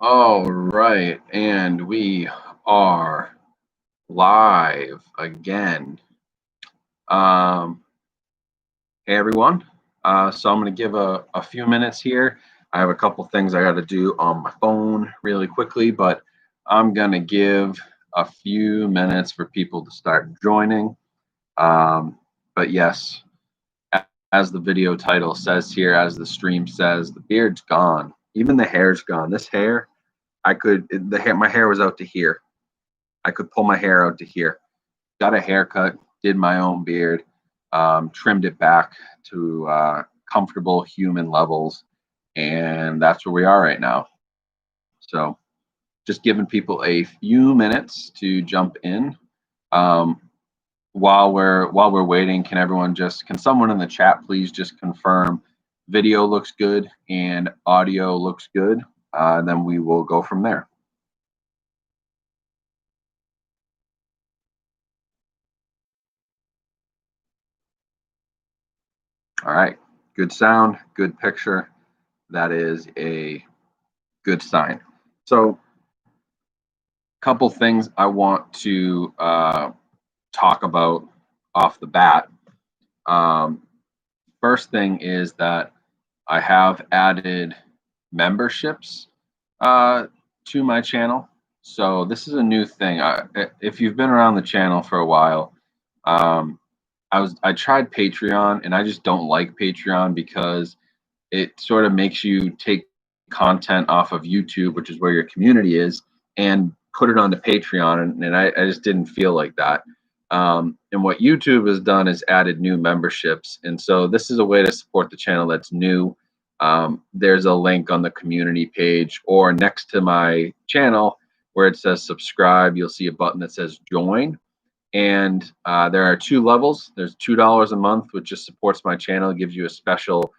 All right, and we are live again. Um, hey everyone. So I'm going to give a few minutes here. I have a couple things I got to do on my phone really quickly, but I'm going to give a few minutes for people to start joining. But yes, as the video title says here, as the stream says, the beard's gone. Even the hair's gone. This hair, my hair was out to here. I could pull my hair out to here. Got a haircut, did my own beard, trimmed it back to comfortable human levels, and that's where we are right now. So, just giving people a few minutes to jump in. Um, while we're waiting, can someone in the chat please just confirm video looks good and audio looks good? Then we will go from there. All right, good sound, good picture. That is a good sign. So, couple things I want to talk about off the bat. Um, First thing is that I have added memberships to my channel. So this is a new thing. If you've been around the channel for a while, um, I tried Patreon, and I just don't like Patreon because it sort of makes you take content off of YouTube, which is where your community is, and put it onto Patreon. And I just didn't feel like that. And what YouTube has done is added new memberships. And so this is a way to support the channel that's new. There's a link on the community page or next to my channel where it says subscribe. You'll see a button that says join. And there are two levels. There's $2 a month, which just supports my channel, gives you a special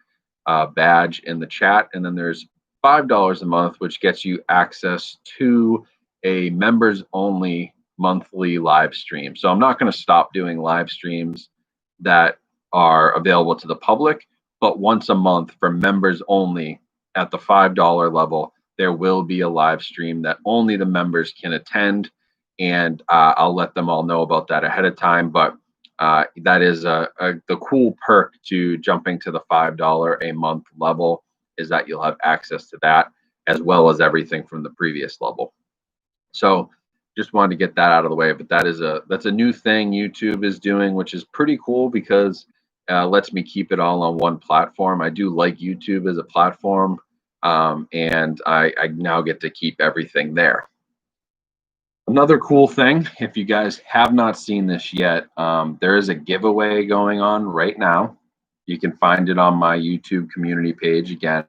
badge in the chat. And then there's $5 a month, which gets you access to a members only monthly live stream. So I'm not going to stop doing live streams that are available to the public, but once a month for members only at the $5 level, there will be a live stream that only the members can attend. And I'll let them all know about that ahead of time. But that is the cool perk to jumping to the $5 a month level, is that you'll have access to that as well as everything from the previous level. So just wanted to get that out of the way. But that's a new thing YouTube is doing, which is pretty cool because lets me keep it all on one platform. I do like YouTube as a platform, and I now get to keep everything there. Another cool thing, if you guys have not seen this yet, there is a giveaway going on right now. You can find it on my YouTube community page again.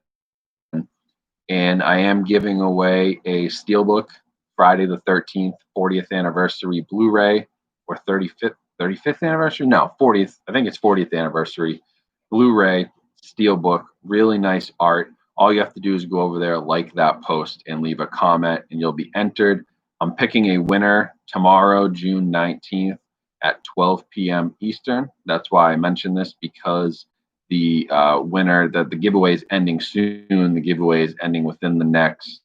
And I am giving away a Steelbook Friday the 13th 40th anniversary Blu-ray, or 35th anniversary? No, 40th. I think it's 40th anniversary Blu-ray Steelbook. Really nice art. All you have to do is go over there, like that post, and leave a comment, and you'll be entered. I'm picking a winner tomorrow, June 19th at 12 p.m. Eastern. That's why I mentioned this, because the winner, that the giveaway is ending soon. The giveaway is ending within the next,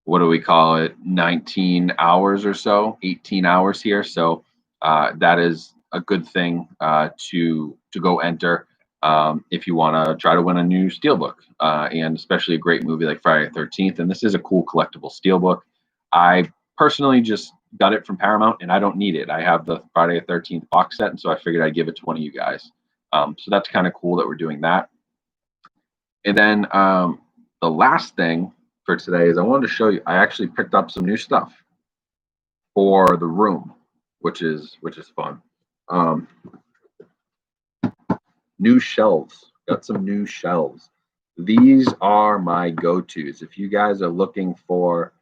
what do we call it, 19 hours or so, 18 hours here. So that is a good thing to go enter if you want to try to win a new Steelbook, and especially a great movie like Friday the 13th. And this is a cool collectible Steelbook. I personally just got it from Paramount, and I don't need it. I have the Friday the 13th box set, and so I figured I'd give it to one of you guys. So that's kind of cool that we're doing that. And then the last thing for today is I wanted to show you, I actually picked up some new stuff for the room, which is fun. New shelves. Got some new shelves. These are my go-tos. If you guys are looking for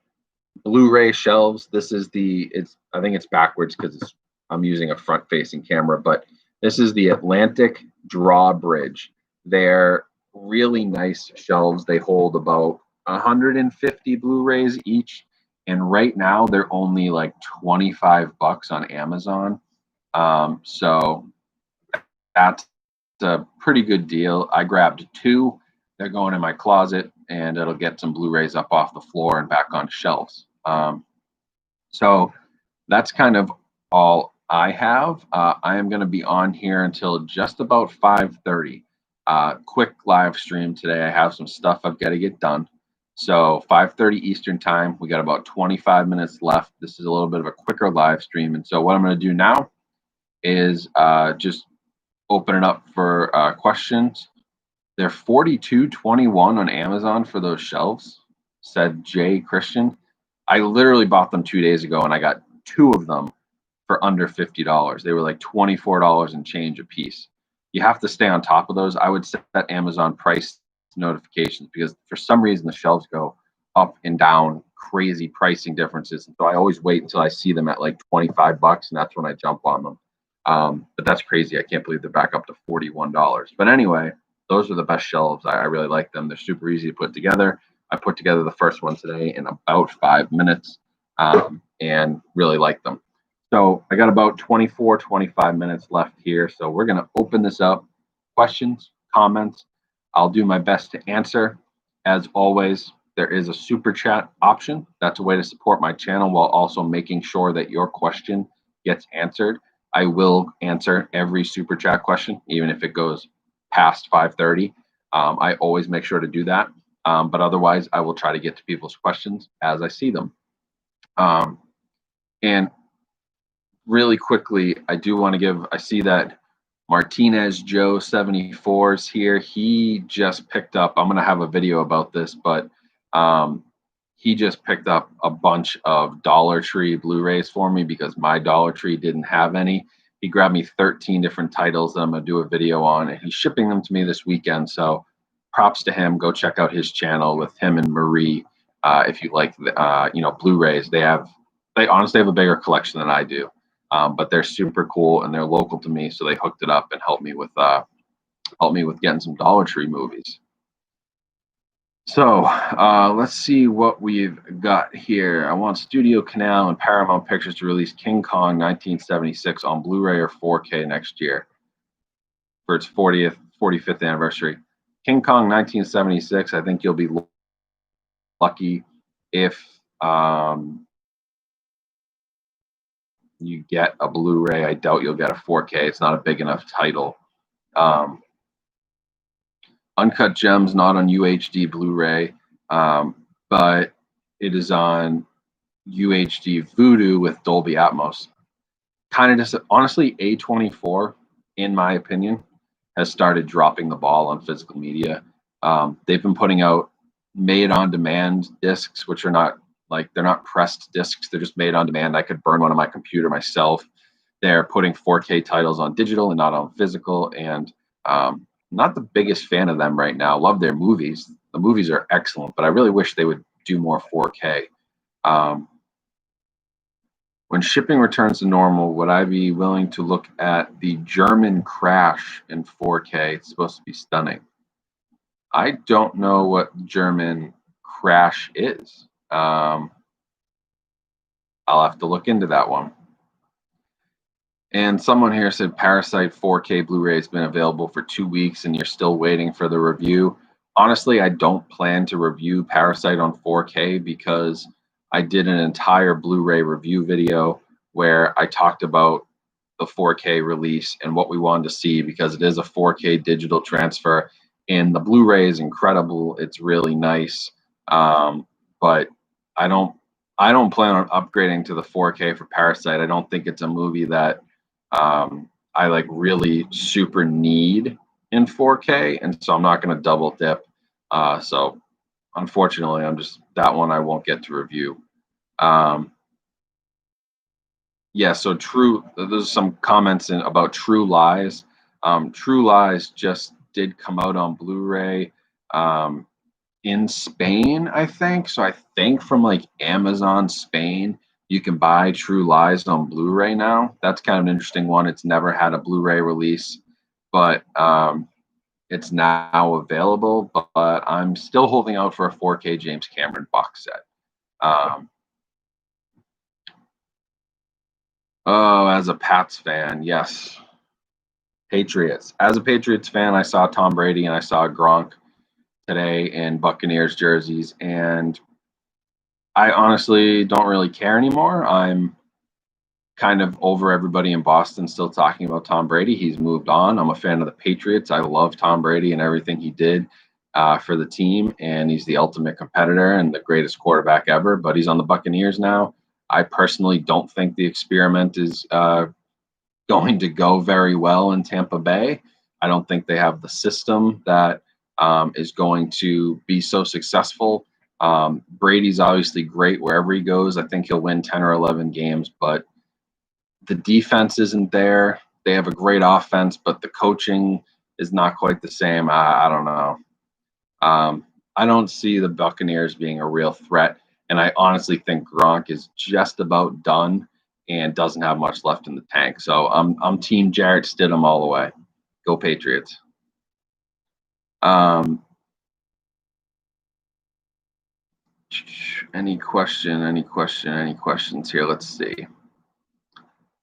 Blu-ray shelves, this is I think it's backwards because I'm using a front-facing camera, but this is the Atlantic Drawbridge. They're really nice shelves. They hold about 150 Blu-rays each, and right now they're only like $25 on Amazon. So that's a pretty good deal. I grabbed two. They're going in my closet. and it'll get some Blu-rays up off the floor and back on shelves. So that's kind of all I have. I am going to be on here until just about 5:30. Quick live stream today. I have some stuff I've got to get done. So 5:30 Eastern time. We got about 25 minutes left. This is a little bit of a quicker live stream. And so what I'm going to do now is just open it up for questions. They're $42.21 on Amazon for those shelves, said Jay Christian. I literally bought them 2 days ago, and I got two of them for under $50. They were like $24 and change a piece. You have to stay on top of those. I would set Amazon price notifications because for some reason the shelves go up and down, crazy pricing differences. And so I always wait until I see them at like $25, and that's when I jump on them. But that's crazy. I can't believe they're back up to $41. But anyway, those are the best shelves. I really like them. They're super easy to put together. I put together the first one today in about 5 minutes and really like them. So I got about 24, 25 minutes left here. So we're going to open this up. Questions, comments. I'll do my best to answer. As always, there is a super chat option. That's a way to support my channel while also making sure that your question gets answered. I will answer every super chat question, even if it goes past 5:30. I always make sure to do that. But otherwise, I will try to get to people's questions as I see them. And really quickly, I do want to give, I see that Martinez Joe 74 is here. He just picked up, I'm going to have a video about this, but he just picked up a bunch of Dollar Tree Blu-rays for me because my Dollar Tree didn't have any. He grabbed me 13 different titles that I'm going to do a video on, and he's shipping them to me this weekend. So props to him. Go check out his channel with him and Marie. If you like, Blu-rays, they honestly have a bigger collection than I do. But they're super cool and they're local to me, so they hooked it up and helped me with getting some Dollar Tree movies. So let's see what we've got here. I want Studio Canal and Paramount Pictures to release King Kong 1976 on Blu-ray or 4K next year for its 45th anniversary. King Kong 1976, I think you'll be lucky if you get a Blu-ray. I doubt you'll get a 4K. It's not a big enough title. Uncut Gems not on UHD Blu-ray, but it is on UHD Vudu with Dolby Atmos. Kind of just honestly, A24, in my opinion, has started dropping the ball on physical media. They've been putting out made-on-demand discs, which are not they're not pressed discs. They're just made on demand. I could burn one on my computer myself. They're putting 4K titles on digital and not on physical. And not the biggest fan of them right now. Love their movies. The movies are excellent, but I really wish they would do more 4K. When shipping returns to normal, would I be willing to look at the German Crash in 4K? It's supposed to be stunning. I don't know what German Crash is. I'll have to look into that one. And someone here said Parasite 4K Blu-ray has been available for 2 weeks and you're still waiting for the review. Honestly, I don't plan to review Parasite on 4K because I did an entire Blu-ray review video where I talked about the 4K release and what we wanted to see because it is a 4K digital transfer. And the Blu-ray is incredible. It's really nice. But I don't plan on upgrading to the 4K for Parasite. I don't think it's a movie that I really super need in 4K, and so I'm not going to double dip. So unfortunately, that one I won't get to review. Yeah, so there's some comments about True Lies. True Lies just did come out on Blu-ray in Spain, I think. So I think from Amazon Spain, you can buy True Lies on Blu-ray now. That's kind of an interesting one. It's never had a Blu-ray release, but it's now available. But I'm still holding out for a 4K James Cameron box set. As a Pats fan, yes. Patriots. As a Patriots fan, I saw Tom Brady and I saw Gronk. today in Buccaneers jerseys, and I honestly don't really care anymore. I'm kind of over everybody in Boston still talking about Tom Brady. He's moved on. I'm a fan of the Patriots. I love Tom Brady and everything he did for the team, and he's the ultimate competitor and the greatest quarterback ever. But he's on the Buccaneers now. I personally don't think the experiment is going to go very well in Tampa Bay. I don't think they have the system that is going to be so successful. Brady's obviously great wherever he goes. I think he'll win 10 or 11 games, but the defense isn't there. They have a great offense, but the coaching is not quite the same. I don't know. I don't see the Buccaneers being a real threat, and I honestly think Gronk is just about done and doesn't have much left in the tank. So I'm Team Jarrett Stidham all the way. Go Patriots. Um, any questions here? Let's see.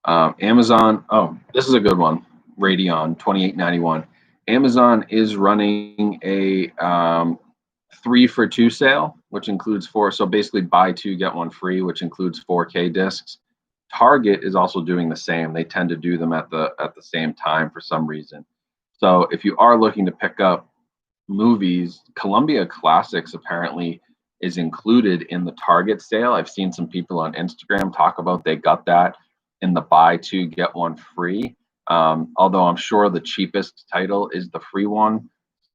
Amazon. Oh, this is a good one. Radeon 2891. Amazon is running a 3-for-2 sale, which includes four. So basically, buy two get one free, which includes 4K discs. Target is also doing the same. They tend to do them at the same time for some reason. So if you are looking to pick up movies, Columbia Classics apparently is included in the Target sale. I've seen some people on Instagram talk about they got that in the buy two get one free. Although I'm sure the cheapest title is the free one.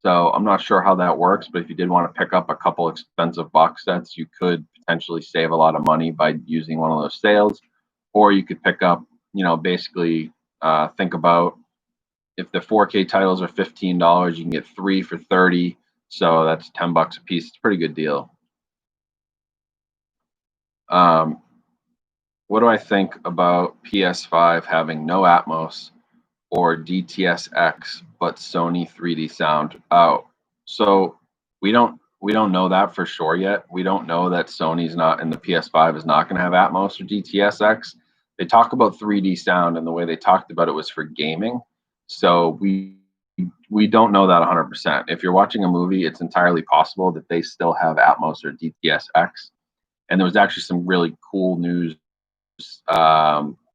So I'm not sure how that works, but if you did want to pick up a couple expensive box sets, you could potentially save a lot of money by using one of those sales. Or you could pick up, basically think about if the 4K titles are $15, you can get three for 30. So that's $10 a piece. It's a pretty good deal. What do I think about PS5 having no Atmos or DTS:X but Sony 3D sound? Oh, so we don't know that for sure yet. We don't know that Sony's not and the PS5 is not going to have Atmos or DTS:X. They talk about 3D sound, and the way they talked about it was for gaming. So we don't know that 100%. If you're watching a movie, it's entirely possible that they still have Atmos or DTS:X. And there was actually some really cool news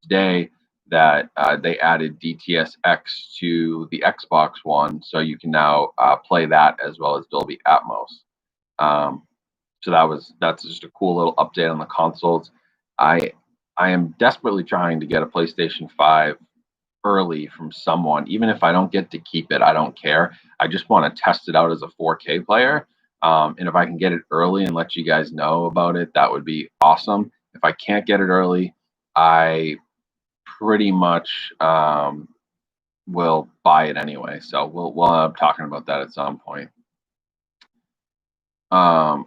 today that they added DTS:X to the Xbox One, so you can now play that as well as Dolby Atmos. So that's just a cool little update on the consoles. I am desperately trying to get a PlayStation 5 early from someone. Even if I don't get to keep it, I don't care. I just want to test it out as a 4K player. And if I can get it early and let you guys know about it, that would be awesome. If I can't get it early, I pretty much will buy it anyway. So we'll end up talking about that at some point. Have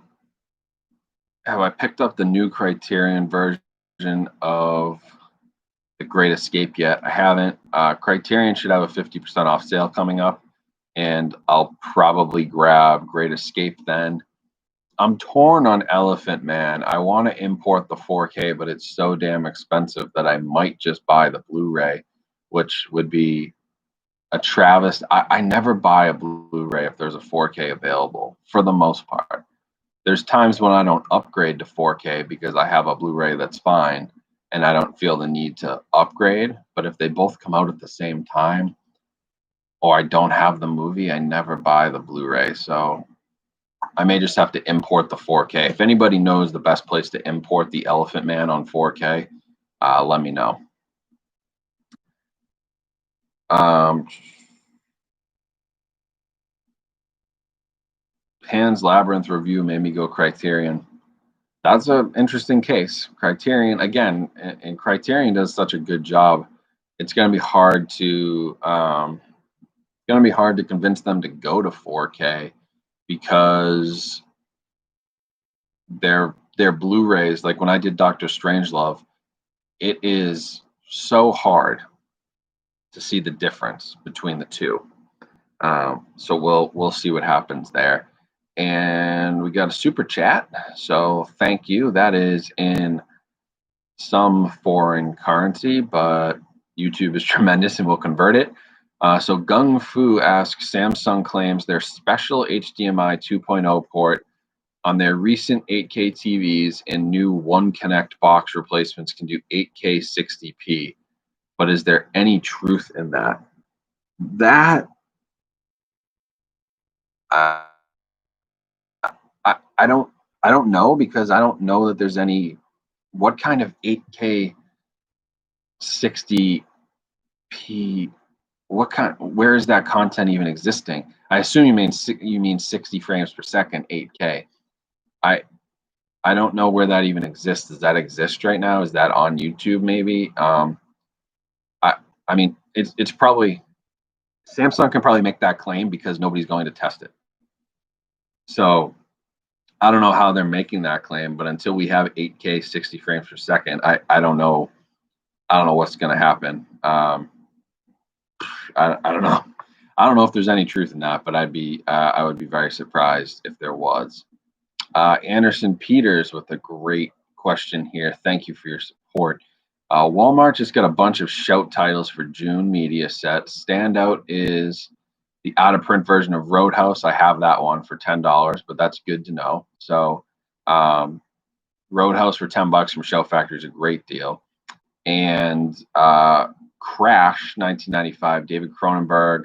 I picked up the new Criterion version of The Great Escape yet? I haven't. Criterion should have a 50% off sale coming up, and I'll probably grab Great Escape then. I'm torn on Elephant Man. I want to import the 4K, but it's so damn expensive that I might just buy the Blu-ray, which would be a travesty. I never buy a Blu-ray if there's a 4K available, for the most part. There's times when I don't upgrade to 4K because I have a Blu-ray that's fine and I don't feel the need to upgrade. But if they both come out at the same time or I don't have the movie, I never buy the Blu-ray. So I may just have to import the 4K. If anybody knows the best place to import the Elephant Man on 4K, let me know. Pan's Labyrinth review made me go Criterion. That's an interesting case. Criterion, again, and Criterion does such a good job. It's going to be hard to convince them to go to 4K because their Blu-rays, like when I did Doctor Strangelove, it is so hard to see the difference between the two. So we'll see what happens there. And we got a super chat. So thank you. That is in some foreign currency, but YouTube is tremendous and will convert it. So Gung Fu asks, Samsung claims their special HDMI 2.0 port on their recent 8K TVs and new One Connect box replacements can do 8K 60p. But is there any truth in that? That uh, I don't know, because I don't know that there's any. What kind of 8K 60p? What kind? Where is that content even existing? I assume you mean 60 frames per second 8K. I I don't know where that even exists. Does that exist right now? Is that on YouTube maybe? I I mean it's probably Samsung can probably make that claim because nobody's going to test it. So I don't know how they're making that claim, but until we have 8K 60 frames per second, I don't know. I don't know what's going to happen. I don't know. I don't know if there's any truth in that, but I would be very surprised if there was. Anderson Peters with a great question here. Thank you for your support. Walmart just got a bunch of shout titles for June media sets. Standout is the out of print version of Roadhouse. I have that one for $10, but that's good to know. So, Roadhouse for $10 from Shout Factory is a great deal. And Crash 1995, David Cronenberg,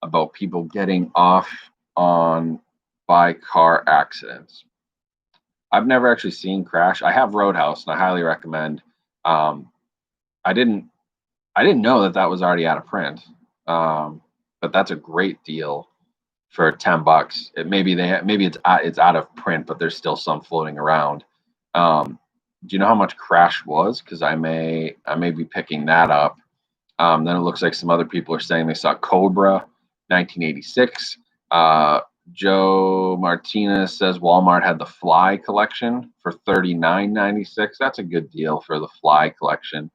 about people getting off on by car accidents. I've never actually seen Crash. I have Roadhouse, and I highly recommend. I didn't know that was already out of print, but that's a great deal for $10. Maybe it's out of print, but there's still some floating around. Do you know how much Crash was? Because I may be picking that up. Then it looks like some other people are saying they saw Cobra, 1986. Joe Martinez says Walmart had the Fly collection for $39.96. That's a good deal for the Fly collection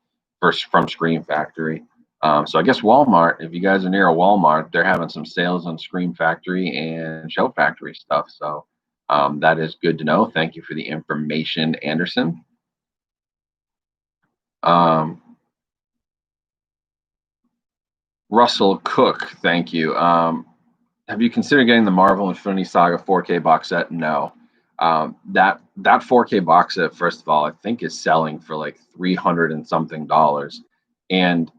from Scream Factory. So I guess Walmart, if you guys are near a Walmart, they're having some sales on Scream Factory and Show Factory stuff. So that is good to know. Thank you for the information, Anderson. Russell Cook, thank you. Have you considered getting the Marvel Infinity Saga 4K box set? No. That 4K box set, first of all, I think is selling for like $300 and something. And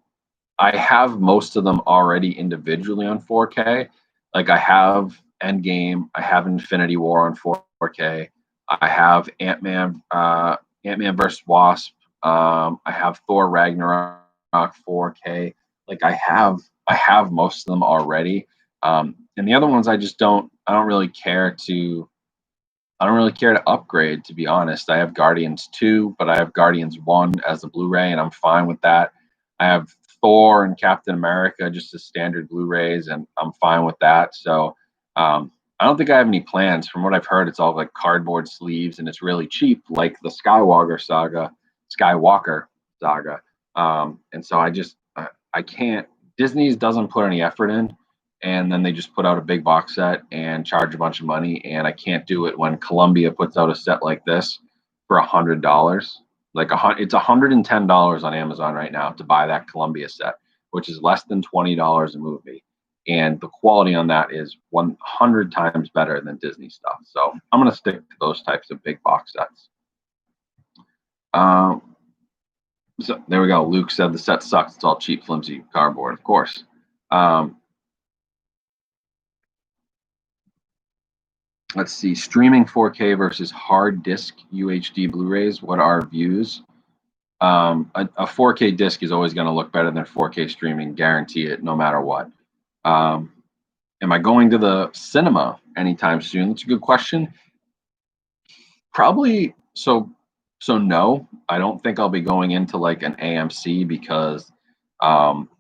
I have most of them already individually on 4K. Like I have Endgame, I have Infinity War on 4K, I have Ant-Man versus Wasp, I have Thor Ragnarok 4K. Like I have most of them already. And the other ones I don't really care to upgrade, to be honest. I have Guardians 2, but I have Guardians 1 as a Blu-ray, and I'm fine with that. I have Thor and Captain America just as standard Blu-rays, and I'm fine with that. So I don't think I have any plans. From what I've heard, it's all like cardboard sleeves, and it's really cheap, like the Skywalker saga. And so I can't. Disney's doesn't put any effort in, and then they just put out a big box set and charge a bunch of money, and I can't do it when Columbia puts out a set like this for $100. Like it's $110 on Amazon right now to buy that Columbia set, which is less than $20 a movie, and the quality on that is 100 times better than Disney stuff. So I'm gonna stick to those types of big box sets. So there we go. Luke said the set sucks. It's all cheap, flimsy cardboard, of course. Let's see, streaming 4K versus hard disk UHD Blu-rays. What are views? A 4K disc is always going to look better than 4K streaming. Guarantee it, no matter what. Am I going to the cinema anytime soon? That's a good question. Probably. So no, I don't think I'll be going into like an AMC because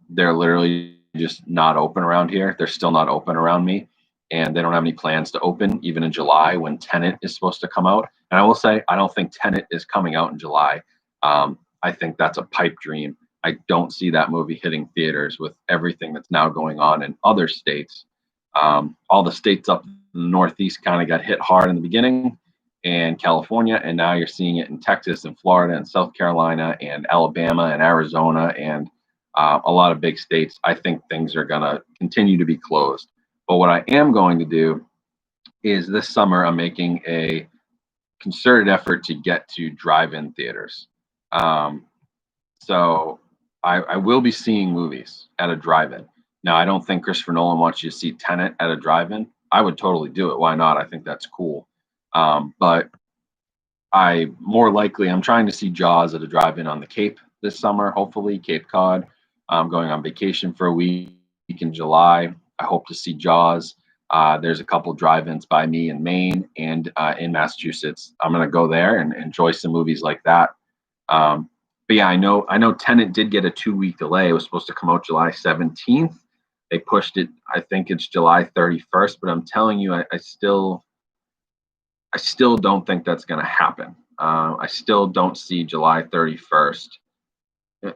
they're literally just not open around here. They're still not open around me, and they don't have any plans to open even in July when Tenet is supposed to come out. And I will say, I don't think Tenet is coming out in July. I think that's a pipe dream. I don't see that movie hitting theaters with everything that's now going on in other states. All the states up in the Northeast kind of got hit hard in the beginning, and California, and now you're seeing it in Texas and Florida and South Carolina and Alabama and Arizona and a lot of big states, I think things are going to continue to be closed. But what I am going to do is this summer, I'm making a concerted effort to get to drive-in theaters. Um, so I will be seeing movies at a drive-in. Now, I don't think Christopher Nolan wants you to see Tenet at a drive-in. I would totally do it. Why not? I think that's cool. But I'm trying to see Jaws at a drive-in on the Cape this summer, hopefully, Cape Cod. I'm going on vacation for a week in July. I hope to see Jaws. There's a couple drive-ins by me in Maine and in Massachusetts. I'm going to go there and enjoy some movies like that. But yeah, I know Tenet did get a 2-week delay. It was supposed to come out July 17th. They pushed it. I think it's July 31st, but I'm telling you, I still don't think that's going to happen. I still don't see July 31st.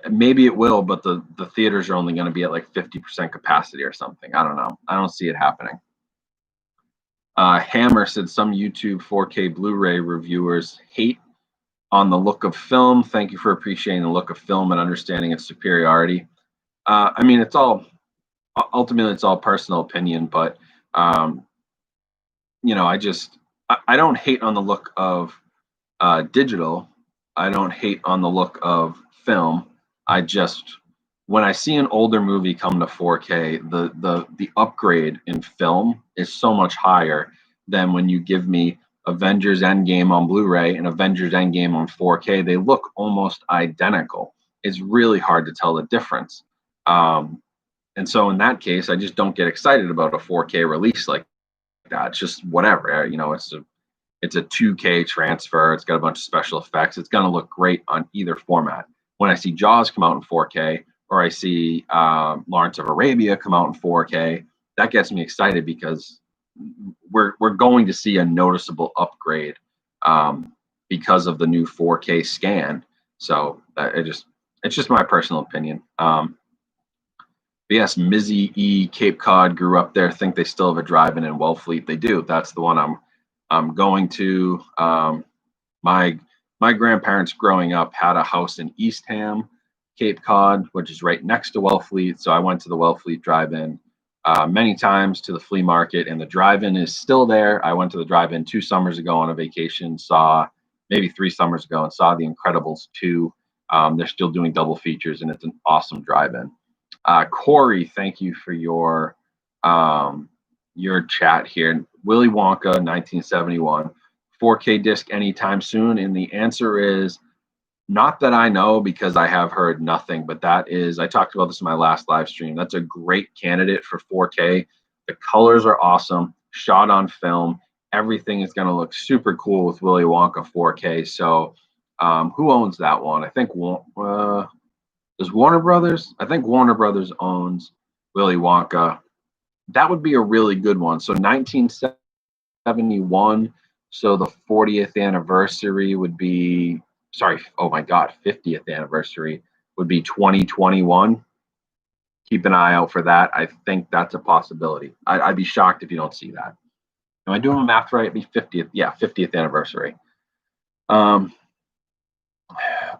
Maybe it will, but the theaters are only going to be at like 50% capacity or something. I don't know. I don't see it happening. Hammer said some YouTube 4K Blu-ray reviewers hate on the look of film. Thank you for appreciating the look of film and understanding its superiority. I mean, ultimately it's all personal opinion, but you know, I don't hate on the look of digital. I don't hate on the look of film. When I see an older movie come to 4K, the upgrade in film is so much higher than when you give me Avengers Endgame on Blu-ray and Avengers Endgame on 4K. They look almost identical. It's really hard to tell the difference. And so in that case, I just don't get excited about a 4K release like that. It's just whatever. You know, it's a 2K transfer. It's got a bunch of special effects. It's going to look great on either format. When I see Jaws come out in 4K, or I see Lawrence of Arabia come out in 4K, that gets me excited because we're going to see a noticeable upgrade because of the new 4K scan. So it's just my personal opinion. But yes, Mizzy E Cape Cod grew up there. Think they still have a drive-in in Wellfleet. They do. That's the one I'm going to. My grandparents growing up had a house in Eastham, Cape Cod, which is right next to Wellfleet. So I went to the Wellfleet drive-in many times, to the flea market, and the drive-in is still there. I went to the drive-in 2 summers ago on a vacation, maybe 3 summers ago, and saw The Incredibles 2. They're still doing double features, and it's an awesome drive-in. Corey, thank you for your chat here. Willy Wonka, 1971. 4K disc anytime soon? And the answer is not that I know, because I have heard nothing, but I talked about this in my last live stream. That's a great candidate for 4K. The colors are awesome, shot on film. Everything is going to look super cool with Willy Wonka 4K. So who owns that one? I think does Warner Brothers? I think Warner Brothers owns Willy Wonka. That would be a really good one. So 1971. So the 40th anniversary would be, 50th anniversary would be 2021. Keep an eye out for that. I think that's a possibility. I'd be shocked if you don't see that. Am I doing the math right? It'd be 50th. Yeah, 50th anniversary.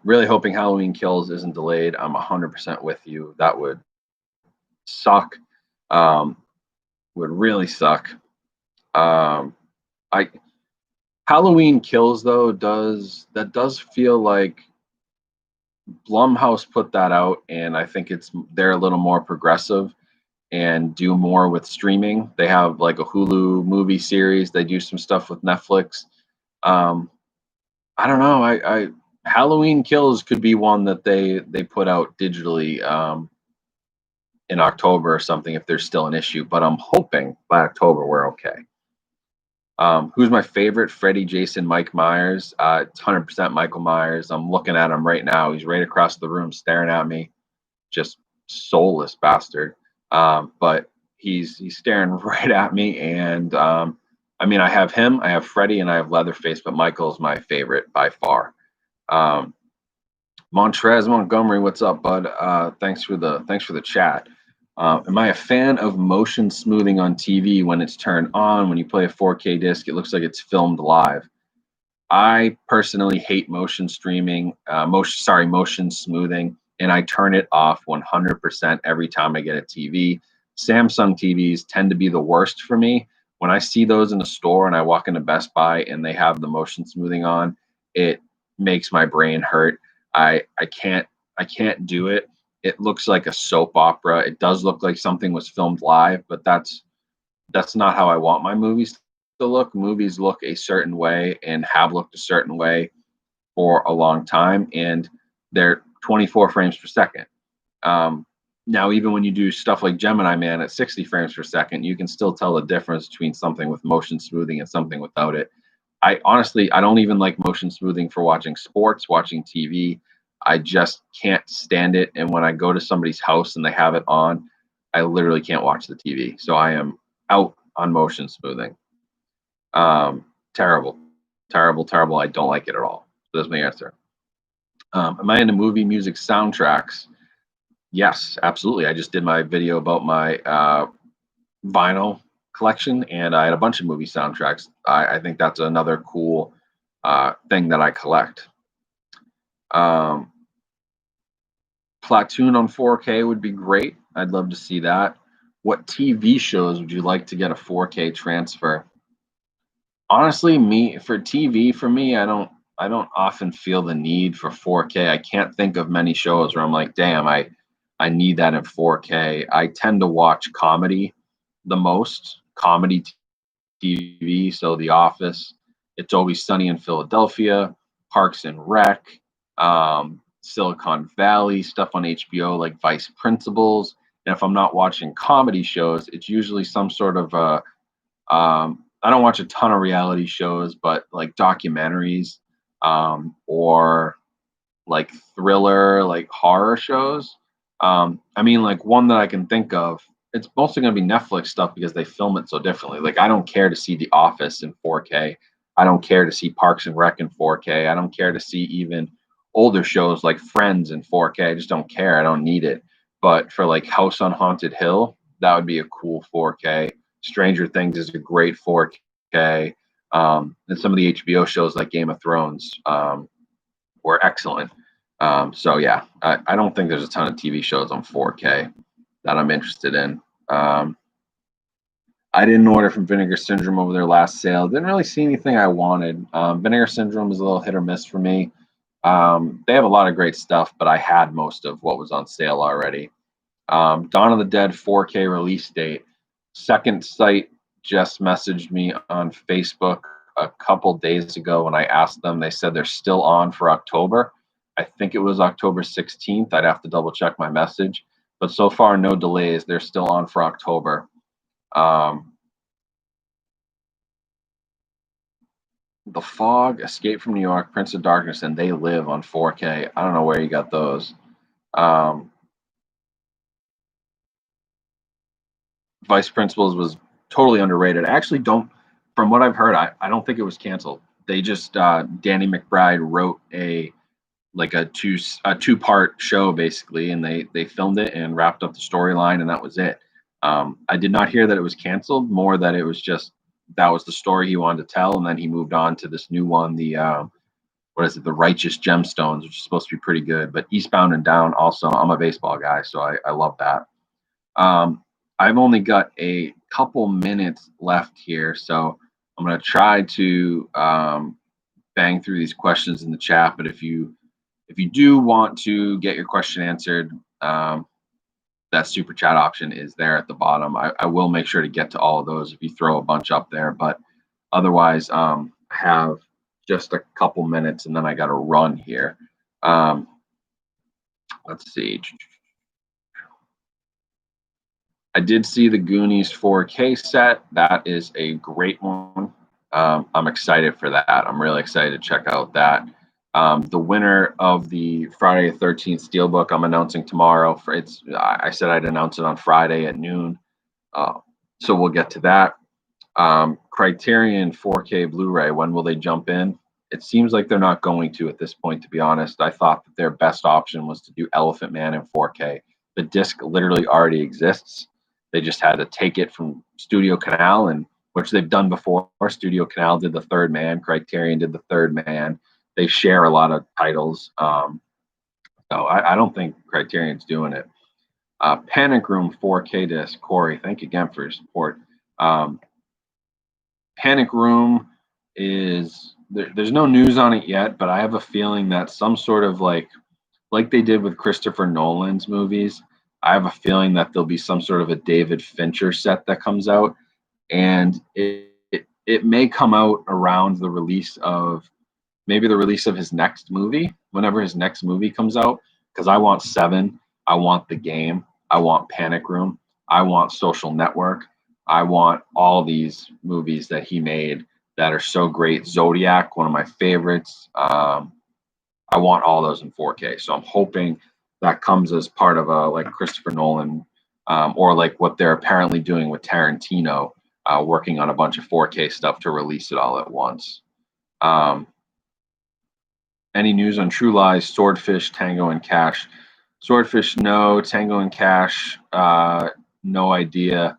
Really hoping Halloween Kills isn't delayed. I'm 100% with you. That would suck. Would really suck. Halloween Kills, though, does feel like Blumhouse put that out, and I think they're a little more progressive and do more with streaming. They have like a Hulu movie series. They do some stuff with Netflix. I don't know. Halloween Kills could be one that they put out digitally in October or something, if there's still an issue. But I'm hoping by October we're okay. Who's my favorite? Freddy, Jason, Mike Myers. It's 100% Michael Myers. I'm looking at him right now. He's right across the room staring at me. Just soulless bastard. But he's staring right at me. And I mean, I have him, I have Freddy, and I have Leatherface, but Michael's my favorite by far. Montrez Montgomery, what's up, bud? Thanks for the chat. Am I a fan of motion smoothing on TV when it's turned on? When you play a 4K disc, it looks like it's filmed live. I personally hate motion smoothing. and I turn it off 100% every time I get a TV. Samsung TVs tend to be the worst for me. When I see those in the store and I walk into Best Buy and they have the motion smoothing on, it makes my brain hurt. I can't do it. It looks like a soap opera. It does look like something was filmed live, but that's not how I want my movies to look. Movies look a certain way and have looked a certain way for a long time, and they're 24 frames per second. Now, even when you do stuff like Gemini Man at 60 frames per second, you can still tell the difference between something with motion smoothing and something without it. I don't even like motion smoothing for watching sports, watching TV. I just can't stand it. And when I go to somebody's house and they have it on, I literally can't watch the TV. So I am out on motion smoothing. Terrible, terrible, terrible. I don't like it at all. So that's my answer. Am I into movie music soundtracks? Yes, absolutely. I just did my video about my vinyl collection, and I had a bunch of movie soundtracks. I think that's another cool thing that I collect. Platoon on 4K would be great. I'd love to see that. What TV shows would you like to get a 4K transfer? Honestly, for TV, for me, I don't often feel the need for 4K. I can't think of many shows where I'm like, damn, I need that in 4K. I tend to watch comedy the most, comedy TV. So The Office, It's Always Sunny in Philadelphia, Parks and Rec, Silicon Valley, stuff on HBO like Vice Principals. And if I'm not watching comedy shows, it's usually some sort of I don't watch a ton of reality shows, but like documentaries, or like thriller, like horror shows. I mean, like one that I can think of, it's mostly going to be Netflix stuff because they film it so differently. Like, I don't care to see The Office in 4K. I don't care to see Parks and Rec in 4K. I don't care to see even older shows like Friends in 4K. I just don't care. I don't need it. But for like House on Haunted Hill, that would be a cool 4K. Stranger Things is a great 4K. And some of the HBO shows like Game of Thrones were excellent. So yeah, I don't think there's a ton of TV shows on 4K that I'm interested in. I didn't order from Vinegar Syndrome over their last sale. Didn't really see anything I wanted. Vinegar Syndrome is a little hit or miss for me. They have a lot of great stuff, but I had most of what was on sale already. Dawn of the Dead 4K release date. Second Sight just messaged me on Facebook a couple days ago when I asked them. They said they're still on for October. I think it was October 16th. I'd have to double check my message. But so far, no delays. They're still on for October. The Fog, Escape from New York, Prince of Darkness, and They Live on 4K. I don't know where you got those. Vice Principals was totally underrated. I actually don't, from what I've heard, I don't think it was canceled. They just Danny McBride wrote a two-part show basically, and they filmed it and wrapped up the storyline, and that was it. I did not hear that it was canceled. More that it was just that was the story he wanted to tell, and then he moved on to this new one, the what is it, the Righteous Gemstones, which is supposed to be pretty good. But Eastbound and Down also, I'm a baseball guy, so I love that. I've only got a couple minutes left here, so I'm going to try to bang through these questions in the chat. But if you do want to get your question answered, that super chat option is there at the bottom. I will make sure to get to all of those if you throw a bunch up there. But otherwise, I have just a couple minutes and then I got to run here. Let's see. I did see the Goonies 4K set. That is a great one. I'm excited for that. I'm really excited to check out that. The winner of the Friday the 13th Steelbook, I'm announcing tomorrow. I said I'd announce it on Friday at noon. So we'll get to that. Criterion 4K Blu-ray, when will they jump in? It seems like they're not going to at this point, to be honest. I thought that their best option was to do Elephant Man in 4K. The disc literally already exists. They just had to take it from Studio Canal, and which they've done before. Studio Canal did The Third Man. Criterion did The Third Man. They share a lot of titles. So I don't think Criterion's doing it. Panic Room 4K disc. Corey, thank you again for your support. Panic Room is there's no news on it yet, but I have a feeling that some sort of like they did with Christopher Nolan's movies, I have a feeling that there'll be some sort of a David Fincher set that comes out, and it may come out around the release of maybe the release of his next movie, whenever his next movie comes out, because I want Seven, I want The Game, I want Panic Room, I want Social Network, I want all these movies that he made that are so great. Zodiac, one of my favorites. I want all those in 4K. So I'm hoping that comes as part of a like Christopher Nolan, or like what they're apparently doing with Tarantino, working on a bunch of 4K stuff to release it all at once. Any news on True Lies, Swordfish, Tango and Cash? Swordfish, no. Tango and Cash, no idea.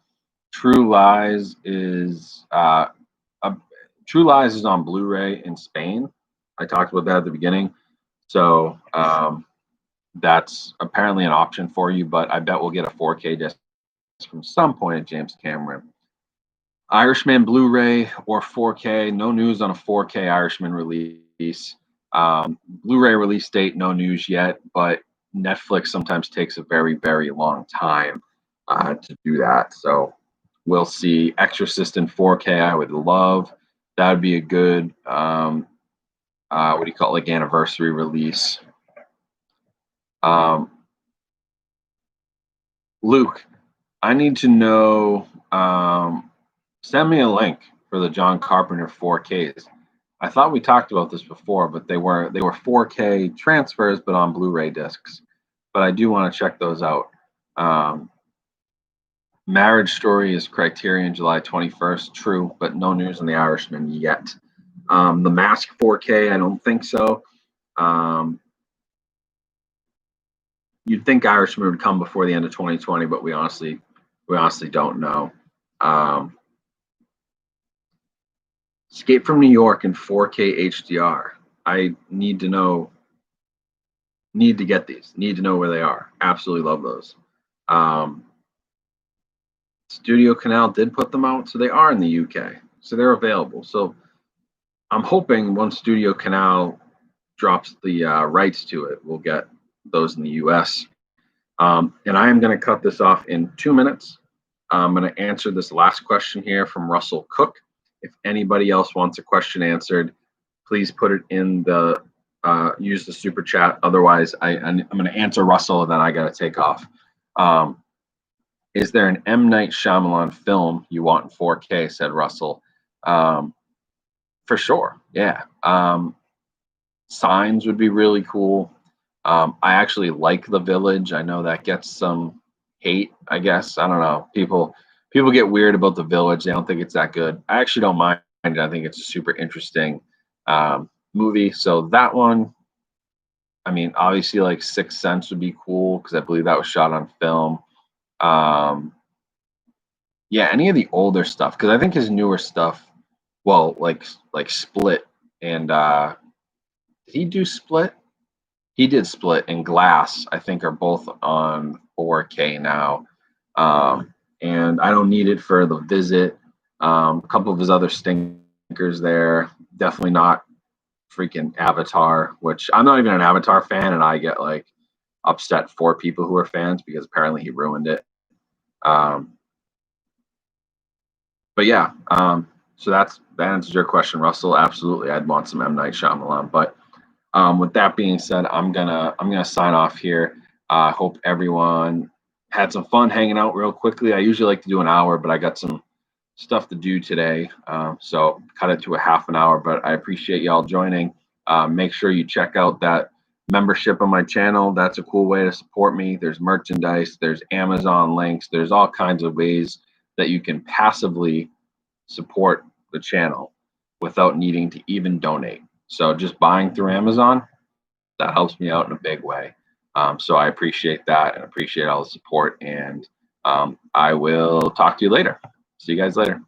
True Lies is True Lies is on Blu-ray in Spain. I talked about that at the beginning. So that's apparently an option for you, but I bet we'll get a 4K disc from some point at James Cameron. Irishman Blu-ray or 4K, no news on a 4K Irishman release. Blu-ray release date, no news yet, but Netflix sometimes takes a very, very long time to do that. So we'll see. Exorcist in 4K, I would love. That would be a good, what do you call it, like anniversary release. Luke, I need to know, send me a link for the John Carpenter 4Ks. I thought we talked about this before, but they were 4K transfers, but on Blu-ray discs. But I do want to check those out. Marriage Story is Criterion July 21st. True, but no news on The Irishman yet. The Mask 4K, I don't think so. You'd think Irishman would come before the end of 2020, but we honestly don't know. Escape from New York in 4K HDR. I need to know. Need to get these. Need to know where they are. Absolutely love those. Studio Canal did put them out, so they are in the UK. So they're available. So I'm hoping once Studio Canal drops the rights to it, we'll get those in the US. And I am going to cut this off in 2 minutes. I'm going to answer this last question here from Russell Cook. If anybody else wants a question answered, please put it in the use the super chat. Otherwise, I'm going to answer Russell, and then I got to take off. Is there an M. Night Shyamalan film you want in 4K? Said Russell. For sure, yeah. Signs would be really cool. I actually like The Village. I know that gets some hate, I guess. I don't know. People get weird about The Village. They don't think it's that good. I actually don't mind it. I think it's a super interesting movie. So that one, I mean, obviously like Sixth Sense would be cool because I believe that was shot on film. Yeah, any of the older stuff, because I think his newer stuff, well, like Split and did he do Split? He did Split and Glass, I think, are both on 4K now. And I don't need it for The Visit. A couple of his other stinkers there. Definitely not freaking Avatar, which I'm not even an Avatar fan, and I get like upset for people who are fans because apparently he ruined it. But yeah, so that answers your question, Russell. Absolutely, I'd want some M. Night Shyamalan. But with that being said, I'm gonna sign off here. I hope everyone had some fun hanging out real quickly. I usually like to do an hour, but I got some stuff to do today, so cut it to a half an hour. But I appreciate y'all joining. Make sure you check out that membership on my channel. That's a cool way to support me. There's merchandise, there's Amazon links, there's all kinds of ways that you can passively support the channel without needing to even donate. So just buying through Amazon, that helps me out in a big way. So I appreciate that and appreciate all the support. And I will talk to you later. See you guys later.